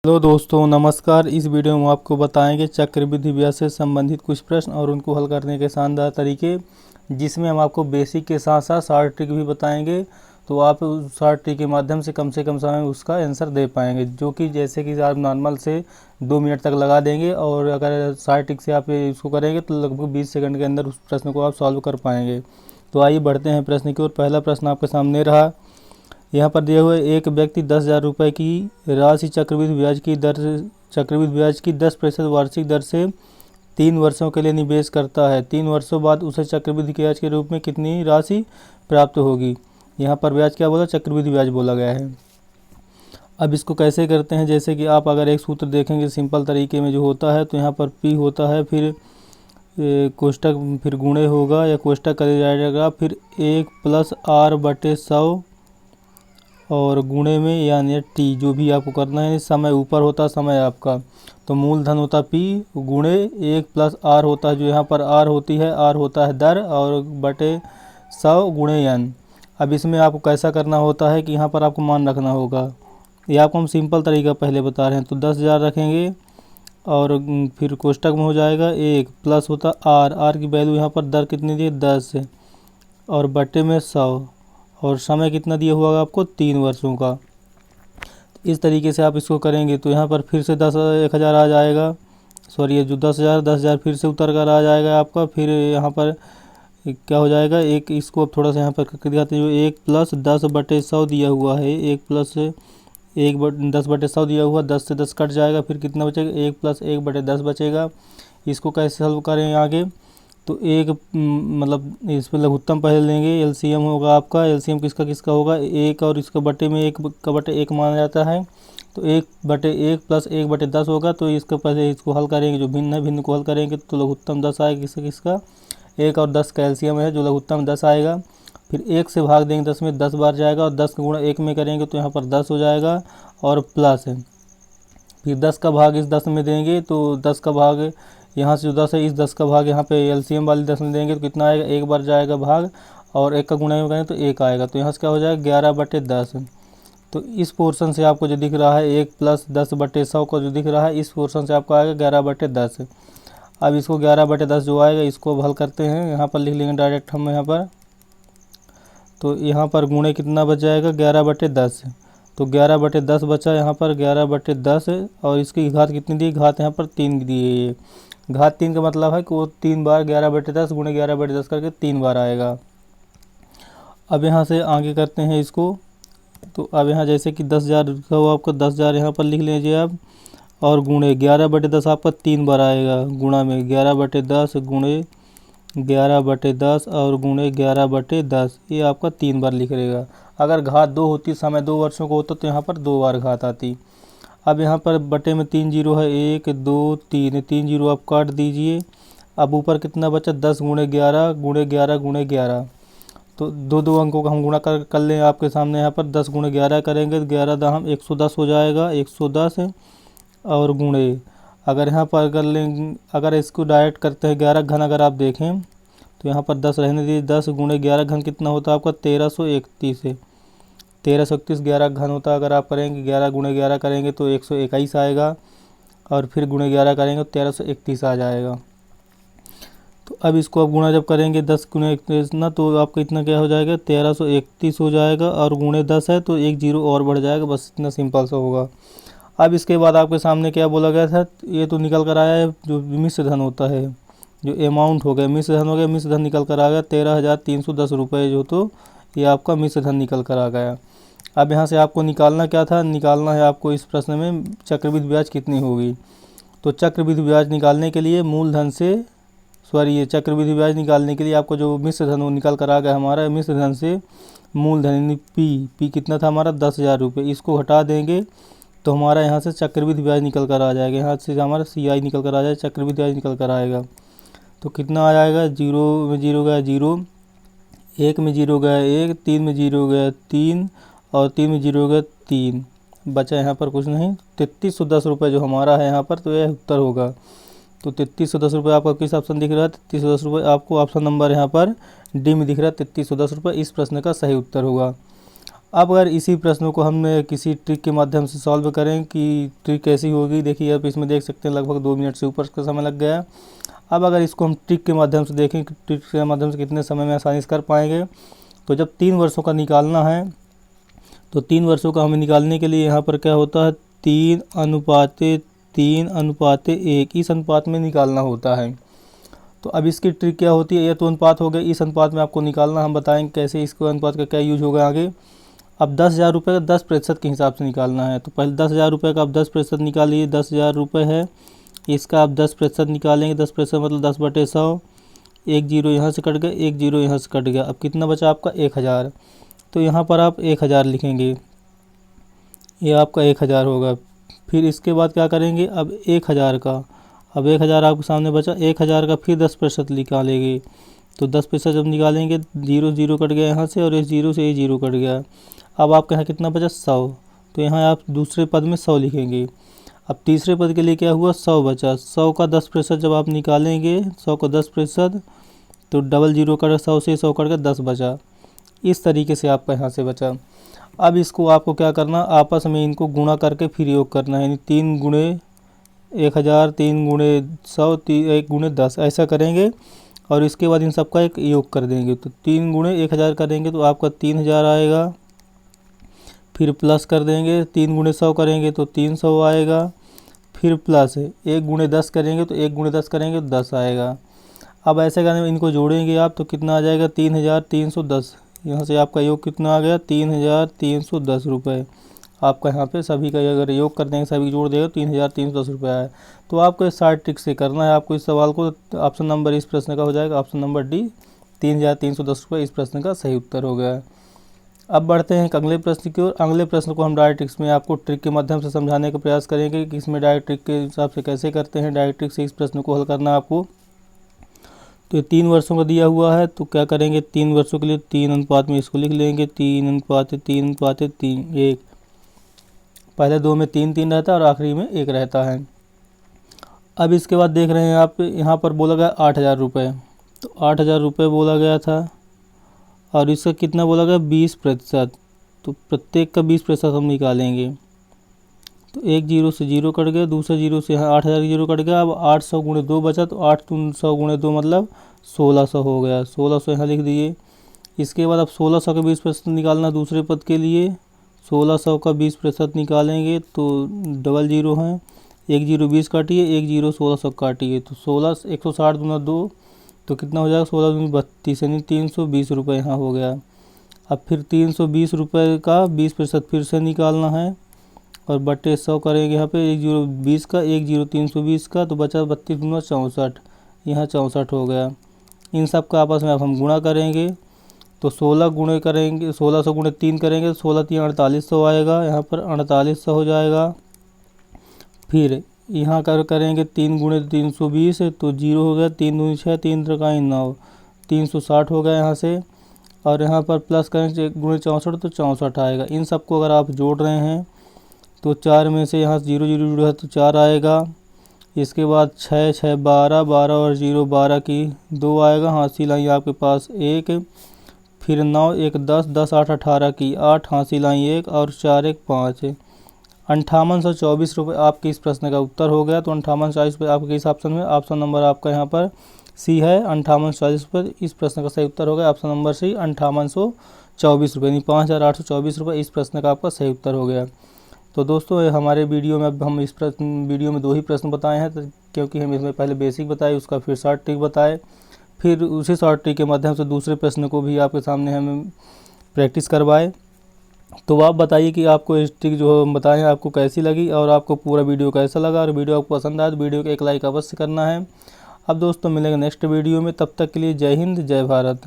Hello दोस्तों, नमस्कार। इस वीडियो में आपको बताएंगे चक्रवृद्धि ब्याज से संबंधित कुछ प्रश्न और उनको हल करने के शानदार तरीके, जिसमें हम आपको बेसिक के साथ साथ शॉर्ट ट्रिक भी बताएंगे। तो आप उस शॉर्ट ट्रिक के माध्यम से कम समय में उसका आंसर दे पाएंगे, जो कि जैसे कि आप नॉर्मल से 2 मिनट तक लगा देंगे, और अगर शॉर्ट ट्रिक से आप इसको करेंगे तो लगभग 20 सेकंड के अंदर उस प्रश्न को आप सॉल्व कर पाएंगे। तो आइए बढ़ते हैं प्रश्न की ओर। पहला प्रश्न आपके सामने रहा। यहाँ पर दिए हुए एक व्यक्ति 10,000 रुपये की राशि चक्रवृद्धि ब्याज की 10% वार्षिक दर से 3 वर्षों के लिए निवेश करता है। 3 वर्षों बाद उसे चक्रवृद्धि ब्याज के रूप में कितनी राशि प्राप्त होगी। यहाँ पर ब्याज क्या बोला, चक्रवृद्धि ब्याज बोला गया है। अब इसको कैसे करते हैं, जैसे कि आप अगर एक सूत्र देखेंगे सिंपल तरीके में जो होता है, तो यहाँ पर P होता है, फिर कोष्टक, फिर गुणे होगा या कोष्टक कर जाएगा, फिर 1+R/100 और गुणे में यानी टी, जो भी आपको करना है। समय ऊपर होता है, समय आपका, तो मूलधन होता P गुणे 1+R होता है, जो यहाँ पर R होती है, R होता है दर, और बटे 100 गुणे n। अब इसमें आपको कैसा करना होता है कि यहाँ पर आपको मान रखना होगा। ये आपको हम सिंपल तरीका पहले बता रहे हैं। तो 10,000 रखेंगे और फिर कोष्टक में हो जाएगा 1 प्लस होता R की वैल्यू यहाँ पर दर कितनी दी, 10, और बटे में 100, और समय कितना दिया हुआ आपको, 3 वर्षों का। इस तरीके से आप इसको करेंगे तो यहाँ पर फिर से 1,000 आ जाएगा। सॉरी, ये जो 10,000 फिर से उतर कर आ जाएगा आपका। फिर यहाँ पर क्या हो जाएगा, एक इसको अब थोड़ा सा यहाँ पर करके दिखाते हैं। जो 1+10/100 दिया हुआ है, 10/100 दिया हुआ, 10 से 10 कट जाएगा, फिर कितना बचेगा, 1+1/10 बचेगा। इसको कैसे सॉल्व करें आगे, तो एक मतलब इसमें लघुत्तम पहले लेंगे, एलसीएम होगा आपका। एलसीएम किसका किसका होगा, 1 और इसका बटे में 1/1 माना जाता है, तो 1/1 + 1/10 होगा। तो इसको पहले इसको हल करेंगे, जो भिन्न है भिन्न को हल करेंगे तो लघुत्तम 10 आएगा। किसका किसका, 1 और 10 का एलसीएम है, जो लघुत्तम 10 आएगा। फिर 1 से भाग देंगे 10 में, 10 बार जाएगा, और 10 का गुणा 1 में करेंगे तो यहाँ पर 10 हो जाएगा, और प्लस है। फिर 10 का भाग इस 10 में देंगे, तो 10 का भाग यहाँ से जो 10 है, इस 10 का भाग यहाँ पे एलसीएम वाली 10 में देंगे तो कितना आएगा, 1 बार जाएगा भाग, और 1 का गुणा में करें तो 1 आएगा। तो यहाँ से क्या हो जाएगा, 11/10। तो इस पोर्शन से आपको जो दिख रहा है 1+10/100 का जो दिख रहा है, इस पोर्शन से आपको आएगा 11/10। अब इसको 11/10 जो आएगा, इसको हल करते हैं। यहाँ पर लिख लेंगे डायरेक्ट हम यहाँ पर। तो यहाँ पर गुणे कितना बच जाएगा, 11/10। तो 11/10 बचा यहाँ पर, 11/10, और इसकी घात कितनी दी, घात यहाँ पर 3 दी है। घात 3 का मतलब है कि वो 3 बार 11/10 गुणे 11/10 करके 3 बार आएगा। अब यहाँ से आगे करते हैं इसको। तो अब यहाँ जैसे कि 10,000 लिखा हुआ आपका, 10,000 यहाँ पर लिख लीजिए आप, और गुणे 11/10 आपका 3 बार आएगा, गुणा में 11/10 गुणे 11/10 और गुणे 11/10, ये आपका 3 बार लिख रहेगा। अगर घात 2 होती, समय 2 वर्षों को होता, तो यहाँ पर 2 बार घात आती। अब यहाँ पर बटे में 3 जीरो है, 1 2 3 जीरो आप काट दीजिए। अब ऊपर कितना बचा, 10 गुणे 11 गुणे 11 गुणे 11। तो दो अंकों का हम गुणा कर लें आपके सामने। यहाँ पर 10 गुणे 11 करेंगे तो 11 दाम 110 हो जाएगा, 110, और गुणे, अगर यहाँ पर कर लें, अगर इसको डायरेक्ट करते हैं 11 घन, अगर आप देखें तो यहाँ पर 10 रहने दीजिए। 10 गुणे 11 घन कितना होता है आपका, 1331 है। 1331 11 घन होता है। अगर आप करेंगे 11 गुणे 11 करेंगे तो 121 आएगा, और फिर गुणे 11 करेंगे तो 1331 आ जाएगा। तो अब इसको आप गुणा जब करेंगे 10 गुणे 31 ना, तो आपका इतना क्या हो जाएगा, 1331 हो जाएगा, और गुणे 10 है तो 1 जीरो और बढ़ जाएगा। बस इतना सिंपल सा होगा। अब इसके बाद आपके सामने क्या बोला गया था, ये तो निकल कर आया है, जो मिश्र धन होता है, जो अमाउंट हो गया, मिश्र धन हो गया। मिश्र धन निकल कर आ गया 13,310 रुपये, जो तो ये आपका मिश्र धन निकल कर आ गया। अब यहाँ से आपको निकालना क्या था, निकालना है आपको इस प्रश्न में चक्रवृद्धि ब्याज कितनी होगी। तो चक्रवृद्धि ब्याज निकालने के लिए मूलधन से, ये चक्रवृद्धि ब्याज निकालने के लिए आपको जो मिश्र धन वो निकल कर आ गया हमारा, मिश्र धन से मूलधन यानी पी कितना था हमारा, 10,000 रुपये, इसको हटा देंगे तो हमारा यहाँ से चक्रवृद्धि ब्याज निकल कर आ जाएगा। यहाँ से हमारा CI निकल कर आ जाएगा, चक्रवृद्धि ब्याज निकल कर आएगा। तो कितना आ जाएगा, 0 में 0 गया 0, 1 में 0 गया 1, 3 में 0 गया 3, और 3 में 0 गया 3, बचा यहाँ पर कुछ नहीं। 3310 रुपये जो हमारा है यहाँ पर, तो यह उत्तर होगा। तो 3310 रुपये आपका किस ऑप्शन दिख रहा है, 3310 रुपये आपको ऑप्शन नंबर यहाँ पर डी में दिख रहा है, 3310 रुपये इस प्रश्न का सही उत्तर होगा। अब अगर इसी प्रश्नों को हम किसी ट्रिक के माध्यम से सॉल्व करें कि ट्रिक कैसी होगी, देखिए आप इसमें देख सकते हैं लगभग 2 मिनट से ऊपर का समय लग गया। अब अगर इसको हम ट्रिक के माध्यम से देखें कि ट्रिक के माध्यम से कितने समय में आसानी से कर पाएंगे, तो जब 3 वर्षों का निकालना है तो 3 वर्षों का हमें निकालने के लिए यहाँ पर क्या होता है, 3:1 इस अनुपात में निकालना होता है। तो अब इसकी ट्रिक क्या होती है, यह तो अनुपात हो गया, इस अनुपात में आपको निकालना, हम बताएंगे कैसे इसको अनुपात का क्या यूज होगा आगे। अब 10,000 रुपये का 10% के हिसाब से निकालना है, तो पहले 10,000 रुपये का आप 10% निकालिए। 10,000 रुपये है, इसका आप 10% निकालेंगे। 10% मतलब 10/100। 1 जीरो यहाँ से कट गया, 1 जीरो यहाँ से कट गया। अब कितना बचा आपका 1,000, तो यहाँ पर आप 1,000 लिखेंगे, ये आपका 1,000 होगा। फिर इसके बाद क्या करेंगे, अब 1,000 का, अब 1,000 आपके सामने बचा, 1,000 का फिर 10% निकालेंगे। तो 10% जब निकालेंगे, 0 0 कट गया यहाँ से, और इस 0 से ये 0 कट गया। अब आपके यहाँ कितना बचा 100, तो यहाँ आप दूसरे पद में 100 लिखेंगे। अब तीसरे पद के लिए क्या हुआ, 100 बचा। 100 का 10% जब आप निकालेंगे, 100 का 10%, तो डबल 0 कट, 100 से 100 कट गया, 10 बचा। इस तरीके से आपका यहाँ से बचा। अब इसको आपको क्या करना, आपस में इनको गुणा करके फिर योग करना है, यानी 3 गुणे 1,000, 3 गुणे 100, 1 गुणे 10, ऐसा करेंगे। और इसके बाद इन सबका एक योग कर देंगे, तो 3 गुणे 1,000 करेंगे तो आपका 3,000 आएगा। फिर प्लस कर देंगे, 3 गुणे 100 करेंगे तो 300 आएगा। फिर प्लस 1 गुणे 10 करेंगे तो 1 गुणे 10 करेंगे तो 10 आएगा। अब ऐसे करने में इनको जोड़ेंगे आप, तो कितना आ जाएगा, 3,310। यहाँ से आपका योग कितना आ गया, 3,310 रुपये। आपका यहाँ पे सभी का अगर योग कर देंगे, सभी जोड़ देगा, 3,310 रुपये आया। तो आपको इस शार्ट ट्रिक से करना है आपको इस सवाल को। ऑप्शन नंबर इस प्रश्न का हो जाएगा, ऑप्शन नंबर डी, 3,310 रुपये इस प्रश्न का सही उत्तर हो गया है। अब बढ़ते हैं अगले प्रश्न की ओर। अगले प्रश्न को हम डायरेक्ट ट्रिक्स में आपको ट्रिक के माध्यम से समझाने का प्रयास करेंगे कि इसमें डायरेक्ट ट्रिक के हिसाब से कैसे करते हैं। डायरेक्ट ट्रिक से इस प्रश्न को हल करना है आपको। तो ये 3 वर्षों का दिया हुआ है, तो क्या करेंगे, 3 वर्षों के लिए 3 अनुपात में इसको लिख लेंगे, 3:3:3:1। पहले 2 में 3 3 रहता है और आखिरी में 1 रहता है। अब इसके बाद देख रहे हैं आप, यहाँ पर बोला गया 8,000 रुपये, तो 8,000 रुपये बोला गया था, और इसका कितना बोला गया, 20%। तो प्रत्येक का 20% हम निकालेंगे, तो 1 जीरो से 0 कट गया, दूसरा 0 से यहाँ 8,000 0 कट गया। अब 800 गुणे 2 बचा, तो 800 गुणे 2 मतलब 1,600 हो गया। 1,600 यहाँ लिख दिए। इसके बाद अब 1,600 का 20% निकालना दूसरे पद के लिए। 1,600 का 20% निकालेंगे तो डबल 0 है, 1 जीरो 20 काटिए, 1 जीरो 1,600 काटिए, तो 160 दूना 2, तो कितना हो जाएगा, 16 दूनी 32, यानी 320 रुपये यहाँ हो गया। अब फिर 320 रुपये का 20% फिर से निकालना है, और बटे 100 करेंगे यहाँ पे, 1 जीरो 20 का, 1 जीरो 320 का, तो बचा 32 दूना 64, यहाँ 64 हो गया। इन सब का आपस में अब हम गुणा करेंगे, तो 16 गुणे करेंगे, 1600 गुणे 3 करेंगे, 16 3 4800 आएगा, यहाँ पर 4800 हो जाएगा। फिर यहाँ करेंगे 3 गुणे 320, तो 0 हो गया, 3 दूनी 6, 3 त्रिकाई 9, 360 हो गया यहाँ से। और यहाँ पर प्लस करेंगे 1 गुणे 64, तो 64 आएगा। इन सबको अगर आप जोड़ रहे हैं तो 4 में से यहाँ 0 0 जुड़ा है तो 4 आएगा। इसके बाद 6 6 12, 12 और 0 12 की 2 आएगा, हासिल लाई आपके पास 1। फिर 9 1 10, 10 8 18 की 8, हासिल लाई 1, और 4 1 5। 5824 रुपये आपके इस प्रश्न का उत्तर हो गया। तो 5840 रुपये आपके इस ऑप्शन में, ऑप्शन नंबर आपका यहाँ पर सी है, 5840 रुपये इस प्रश्न का सही उत्तर हो गया। ऑप्शन नंबर सी 5824 रुपये, यानी 5,824 रुपये इस प्रश्न का आपका सही उत्तर हो गया। तो दोस्तों हमारे वीडियो में अब हम इस वीडियो में 2 ही प्रश्न बताए हैं, तो क्योंकि हम इसमें पहले बेसिक बताए, उसका फिर शॉर्ट ट्रिक बताए, फिर उसी शॉर्ट ट्रिक के माध्यम से दूसरे प्रश्न को भी आपके सामने हम प्रैक्टिस करवाए। तो आप बताइए कि आपको इस ट्रिक जो हम बताए हैं आपको कैसी लगी, और आपको पूरा वीडियो कैसा लगा। और वीडियो आपको पसंद आया तो वीडियो को एक लाइक अवश्य करना है। अब दोस्तों मिलेंगे नेक्स्ट वीडियो में, तब तक के लिए जय हिंद जय भारत।